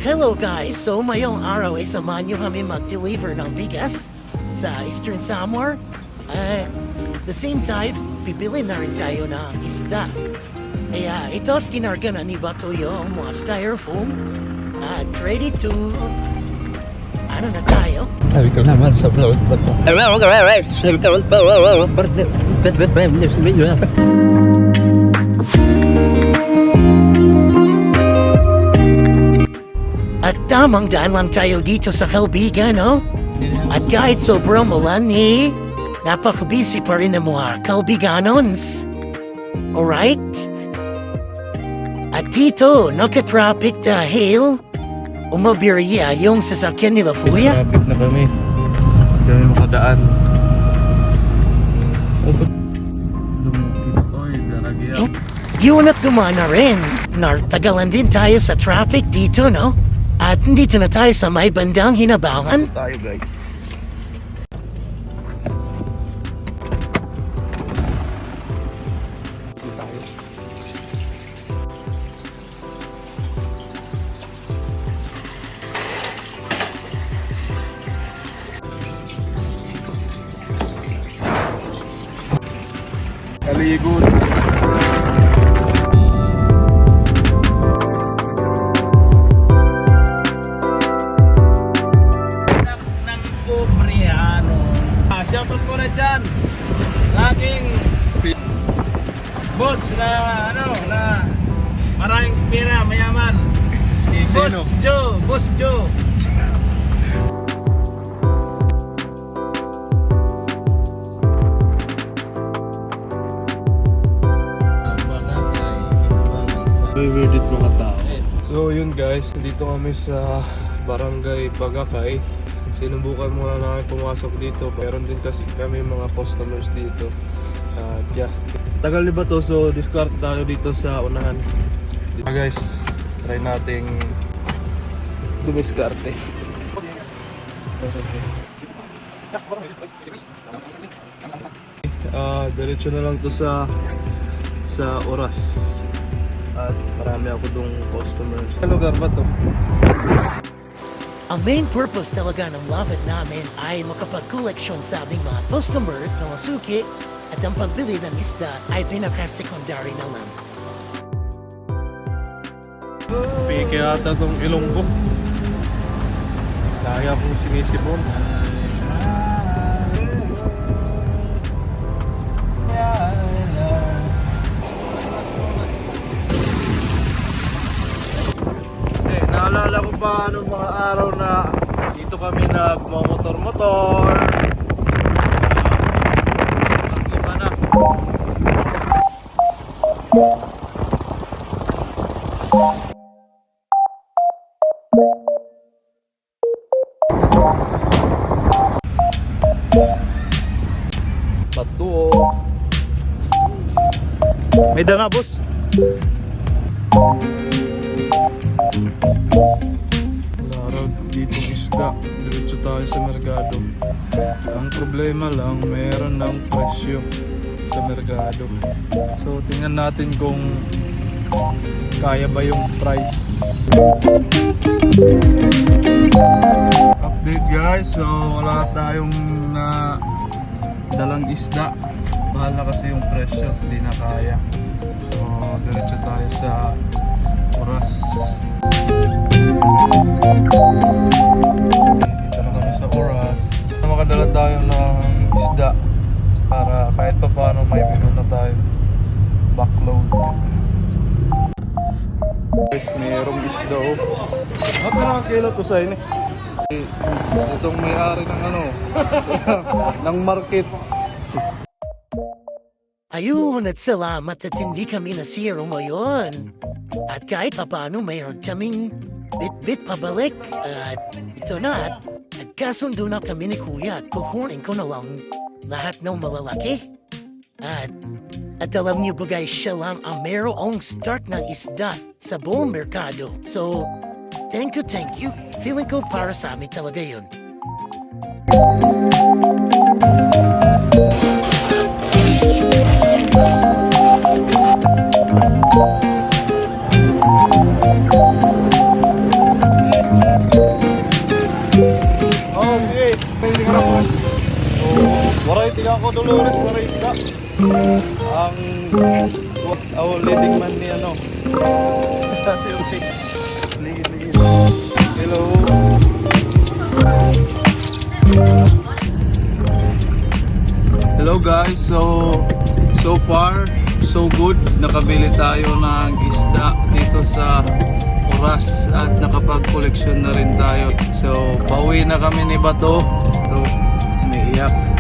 Hello guys! So mayong araw ay samahan nyo kami mag-deliver ng bigas sa Eastern Samar. At the same time, bibili na rin tayo ng isda. Kaya ito at kinarga na ni Batoyo ang mga styrofoam at ready to... Ano na tayo? Sabi ko naman sa vlog ba ito? At tamang daan lang tayo dito sa Kalbigan, no? At kahit sobrang ulan napaka-busy pa rin ng mga Kalbiganons. Alright? At dito, naka-traffic dahil umabirya yung sasakyan nila, kuya. Traffic na kami. Kami makadaan. Oy, daragyan. Yun at gumana rin. Natagalan din tayo sa traffic dito, no? At dito na tayo sa may bandang hinabangan. Tayo guys. Kaligod. Ng Kupriano. Shoutout ko na dyan. Laging boss na na maraming pera, mayaman. Sino? Boss Joe. Favorite mga tao. So yun guys, dito kami sa Barangay Bagakay. Sinubukan muna namin pumasok dito. Meron din kasi kami mga customers dito. At yeah, tagal na ba to? So discard tayo dito sa unahan. Guys, try nating dumiskarte. Diretso na lang to sa oras. At marami ako dong customers. Sa lugar ba to? Ang main purpose talaga ng lapit namin ay makapag-collection sa aming mga customer na masuki at ang pagbili ng isda ay pinaka-secondary na lang. Peke ata tong ilong ko. Kaya akong sinisipon. Naalala ko pa noong mga araw na dito kami nagmamotor-motor. Ang iba na. Bato. May dana, boss. Laraw ditong isda. Diretso tayo sa merkado. Ang problema lang, meron ng presyo sa merkado. So tingnan natin kung kaya ba yung price. Update guys, so wala tayong na dalang isda. Mahal na kasi yung presyo, hindi na kaya. So diretso tayo sa oras. Dito na kami sa oras. Makadala tayo ng isda para kahit pa paano may bigyan na tayo backload. Guys, mayroong isda oh. Ano nakakilap ko sa inyo? Itong may-ari ng ng market. Ayun at salamat at hindi kami nasiro ngayon. At kahit paano mayroon kaming bit-bit pabalik. At ito na, nagkasundo na kami ni Kuya at kukunin ko na lang lahat ng malalaki. At alam niyo ba guys, siya lang ang mayroong start ng isda sa buong merkado. So, thank you. Feeling ko para sa amin talaga yun. Dolores para isda. Ang leading man ni ano. Hello. Hello guys, so far so good. Nakabili tayo ng isda dito sa Oras at nakapag-collection na rin tayo. So pauwi na kami ni Bato. So umiiyak.